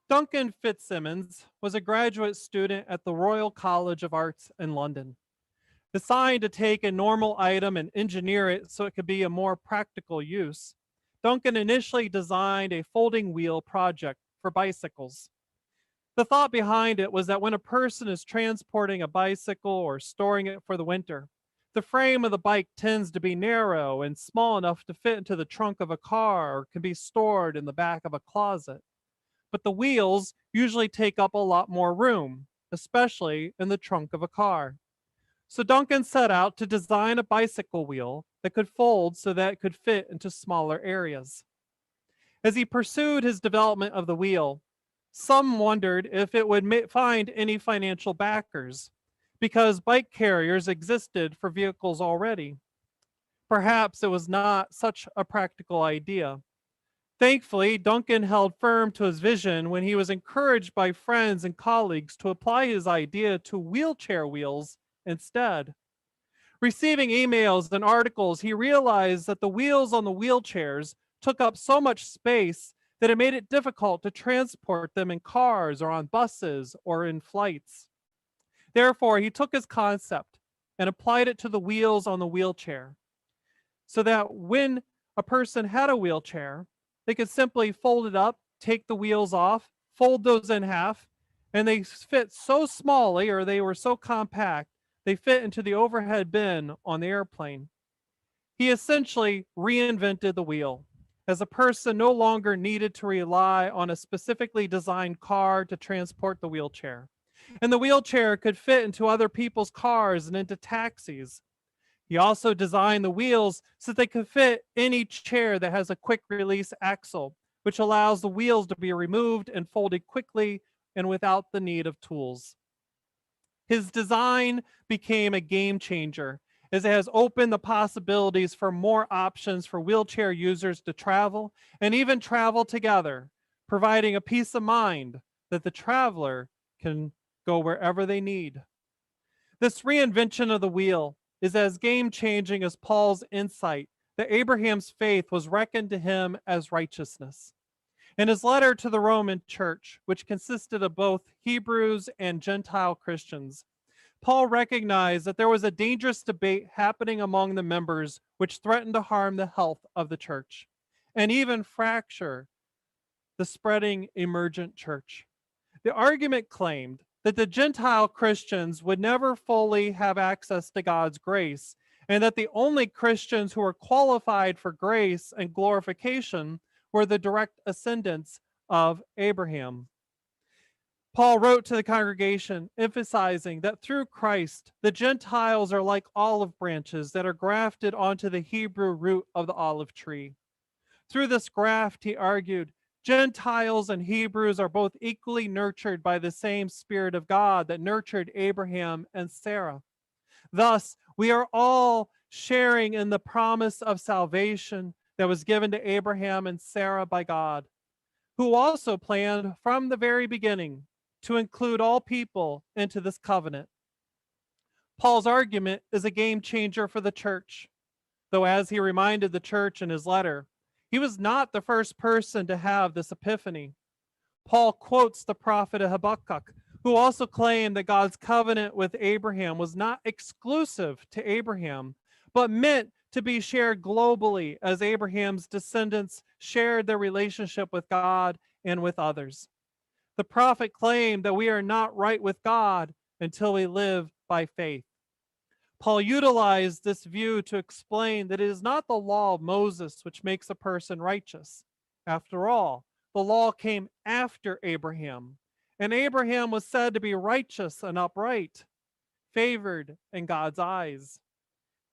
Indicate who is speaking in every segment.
Speaker 1: Duncan Fitzsimmons was a graduate student at the Royal College of Arts in London. Designed to take a normal item and engineer it so it could be a more practical use, Duncan initially designed a folding wheel project for bicycles. The thought behind it was that when a person is transporting a bicycle or storing it for the winter, the frame of the bike tends to be narrow and small enough to fit into the trunk of a car or can be stored in the back of a closet. But the wheels usually take up a lot more room, especially in the trunk of a car. So Duncan set out to design a bicycle wheel that could fold so that it could fit into smaller areas. As he pursued his development of the wheel, some wondered if it would find any financial backers because bike carriers existed for vehicles already. Perhaps it was not such a practical idea. Thankfully, Duncan held firm to his vision when he was encouraged by friends and colleagues to apply his idea to wheelchair wheels instead. Receiving emails and articles, he realized that the wheels on the wheelchairs took up so much space that it made it difficult to transport them in cars or on buses or in flights. Therefore, he took his concept and applied it to the wheels on the wheelchair so that when a person had a wheelchair, they could simply fold it up, take the wheels off, fold those in half, and they fit so smallly or they were so compact, they fit into the overhead bin on the airplane. He essentially reinvented the wheel, as a person no longer needed to rely on a specifically designed car to transport the wheelchair. And the wheelchair could fit into other people's cars and into taxis. He also designed the wheels so that they could fit in each chair that has a quick release axle, which allows the wheels to be removed and folded quickly and without the need of tools. His design became a game changer as it has opened the possibilities for more options for wheelchair users to travel and even travel together, providing a peace of mind that the traveler can go wherever they need. This reinvention of the wheel is as game changing as Paul's insight that Abraham's faith was reckoned to him as righteousness. In his letter to the Roman church, which consisted of both Hebrews and Gentile Christians, Paul recognized that there was a dangerous debate happening among the members which threatened to harm the health of the church and even fracture the spreading emergent church. The argument claimed that the Gentile Christians would never fully have access to God's grace, and that the only Christians who were qualified for grace and glorification were the direct ascendants of Abraham. Paul wrote to the congregation, emphasizing that through Christ, the Gentiles are like olive branches that are grafted onto the Hebrew root of the olive tree. Through this graft, he argued, Gentiles and Hebrews are both equally nurtured by the same Spirit of God that nurtured Abraham and Sarah. Thus, we are all sharing in the promise of salvation that was given to Abraham and Sarah by God, who also planned from the very beginning to include all people into this covenant. Paul's argument is a game changer for the church, though as he reminded the church in his letter, he was not the first person to have this epiphany. Paul quotes the prophet Habakkuk, who also claimed that God's covenant with Abraham was not exclusive to Abraham, but meant to be shared globally as Abraham's descendants shared their relationship with God and with others. The prophet claimed that we are not right with God until we live by faith. Paul utilized this view to explain that it is not the law of Moses which makes a person righteous. After all, the law came after Abraham, and Abraham was said to be righteous and upright, favored in God's eyes.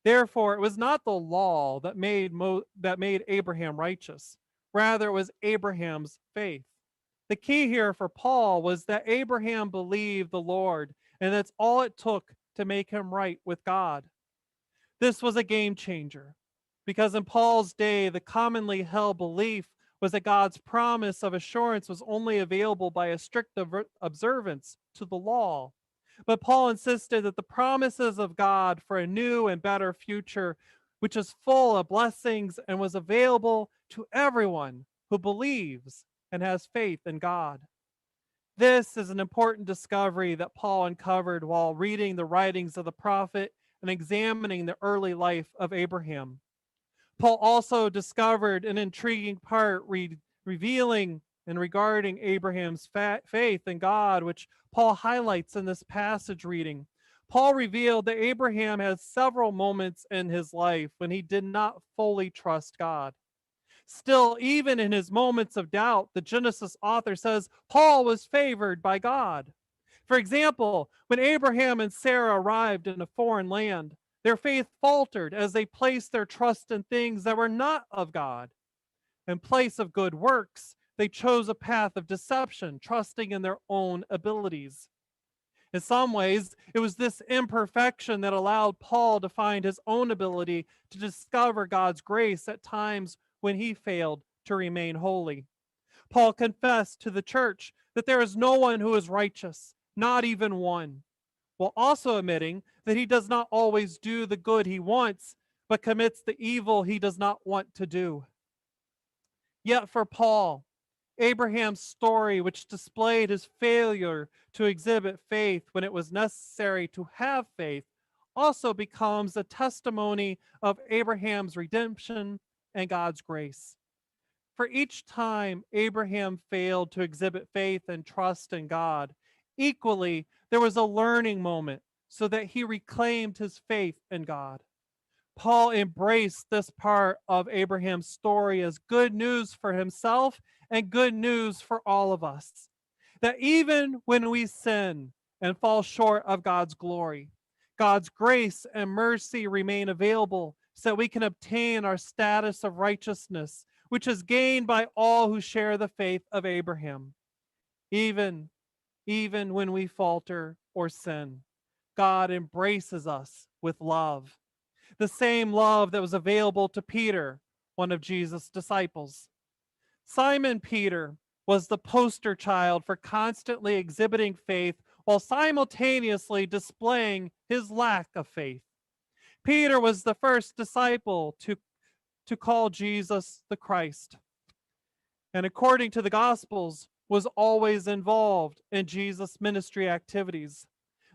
Speaker 1: Therefore, it was not the law that made Abraham righteous. Rather, it was Abraham's faith. The key here for Paul was that Abraham believed the Lord, and that's all it took to make him right with God. This was a game changer because in Paul's day, the commonly held belief was that God's promise of assurance was only available by a strict observance to the law. But Paul insisted that the promises of God for a new and better future, which is full of blessings and was available to everyone who believes and has faith in God. This is an important discovery that Paul uncovered while reading the writings of the prophet and examining the early life of Abraham. Paul also discovered an intriguing part revealing and regarding Abraham's faith in God, which Paul highlights in this passage reading. Paul revealed that Abraham has several moments in his life when he did not fully trust God. Still, even in his moments of doubt, the Genesis author says Paul was favored by God. For example, when Abraham and Sarah arrived in a foreign land, their faith faltered as they placed their trust in things that were not of God. In place of good works, they chose a path of deception, trusting in their own abilities. In some ways, it was this imperfection that allowed Paul to find his own ability to discover God's grace at times when he failed to remain holy. Paul confessed to the church that there is no one who is righteous, not even one, while also admitting that he does not always do the good he wants, but commits the evil he does not want to do. Yet for Paul, Abraham's story, which displayed his failure to exhibit faith when it was necessary to have faith, also becomes a testimony of Abraham's redemption and God's grace. For each time Abraham failed to exhibit faith and trust in God, equally there was a learning moment so that he reclaimed his faith in God. Paul embraced this part of Abraham's story as good news for himself and good news for all of us. That even when we sin and fall short of God's glory, God's grace and mercy remain available so that we can obtain our status of righteousness, which is gained by all who share the faith of Abraham. Even, even when we falter or sin, God embraces us with love, the same love that was available to Peter, one of Jesus' disciples. Simon Peter was the poster child for constantly exhibiting faith while simultaneously displaying his lack of faith. Peter was the first disciple to call Jesus the Christ, and according to the Gospels, was always involved in Jesus' ministry activities.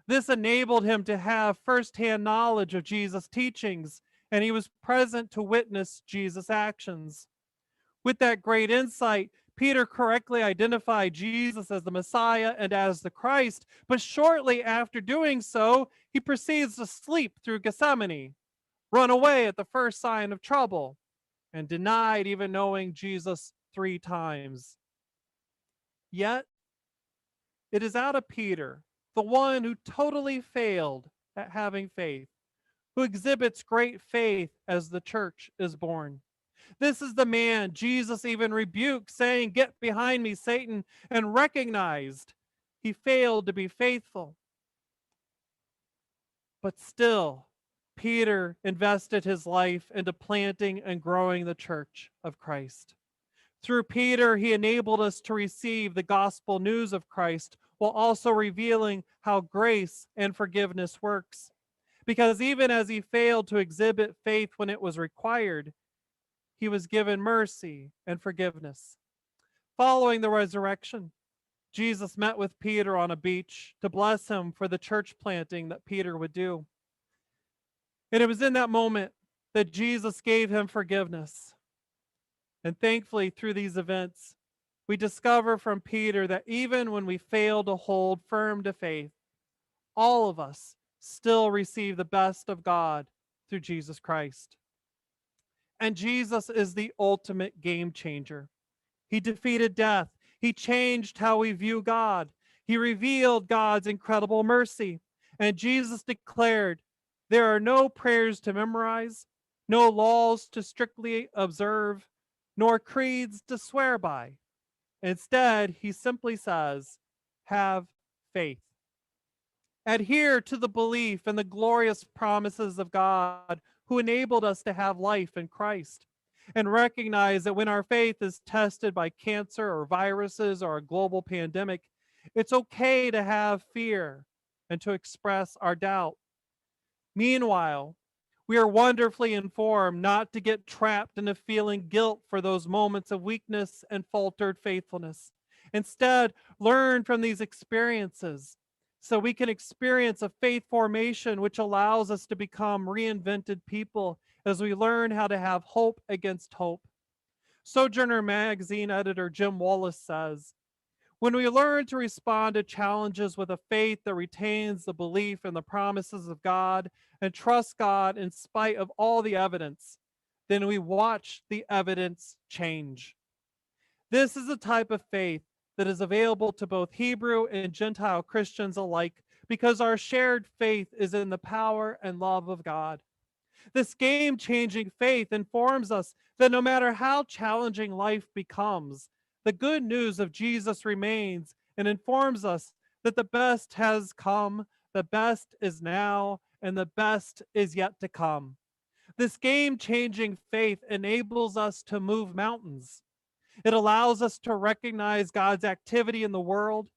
Speaker 1: This enabled him to have firsthand knowledge of Jesus' teachings, and he was present to witness Jesus' actions. With that great insight, Peter correctly identified Jesus as the Messiah and as the Christ, but shortly after doing so, he proceeds to sleep through Gethsemane, run away at the first sign of trouble, and denied even knowing Jesus 3 times. Yet, it is out of Peter, the one who totally failed at having faith, who exhibits great faith as the church is born. This is the man Jesus even rebuked, saying, "Get behind me, Satan," and recognized he failed to be faithful. But still, Peter invested his life into planting and growing the church of Christ. Through Peter, he enabled us to receive the gospel news of Christ while also revealing how grace and forgiveness works. Because even as he failed to exhibit faith when it was required, he was given mercy and forgiveness. Following the resurrection, Jesus met with Peter on a beach to bless him for the church planting that Peter would do. And it was in that moment that Jesus gave him forgiveness. And thankfully, through these events, we discover from Peter that even when we fail to hold firm to faith, all of us still receive the best of God through Jesus Christ. And Jesus is the ultimate game changer. He defeated death. He changed how we view God. He revealed God's incredible mercy. And Jesus declared, there are no prayers to memorize, no laws to strictly observe, nor creeds to swear by. Instead, he simply says, have faith. Adhere to the belief in the glorious promises of God who enabled us to have life in Christ. And recognize that when our faith is tested by cancer or viruses or a global pandemic, it's okay to have fear and to express our doubt. Meanwhile, we are wonderfully informed not to get trapped into feeling guilt for those moments of weakness and faltered faithfulness. Instead, learn from these experiences so we can experience a faith formation which allows us to become reinvented people as we learn how to have hope against hope. Sojourner magazine editor Jim Wallace says, when we learn to respond to challenges with a faith that retains the belief in the promises of God and trust God in spite of all the evidence, then we watch the evidence change. This is a type of faith that is available to both Hebrew and Gentile Christians alike because our shared faith is in the power and love of God. This game changing faith informs us that no matter how challenging life becomes, the good news of Jesus remains and informs us that the best has come, the best is now, and the best is yet to come. This game changing faith enables us to move mountains. It allows us to recognize God's activity in the world,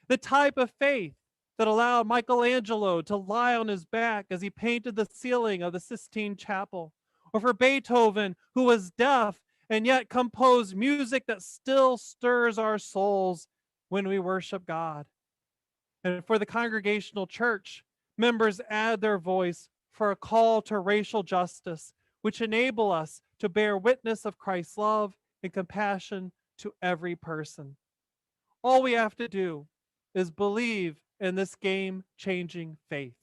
Speaker 1: the type of faith that allowed Michelangelo to lie on his back as he painted the ceiling of the Sistine Chapel, or for Beethoven, who was deaf and yet composed music that still stirs our souls when we worship God. And for the Congregational Church, members add their voice for a call to racial justice, which enable us to bear witness of Christ's love and compassion to every person. All we have to do is believe in this game-changing faith.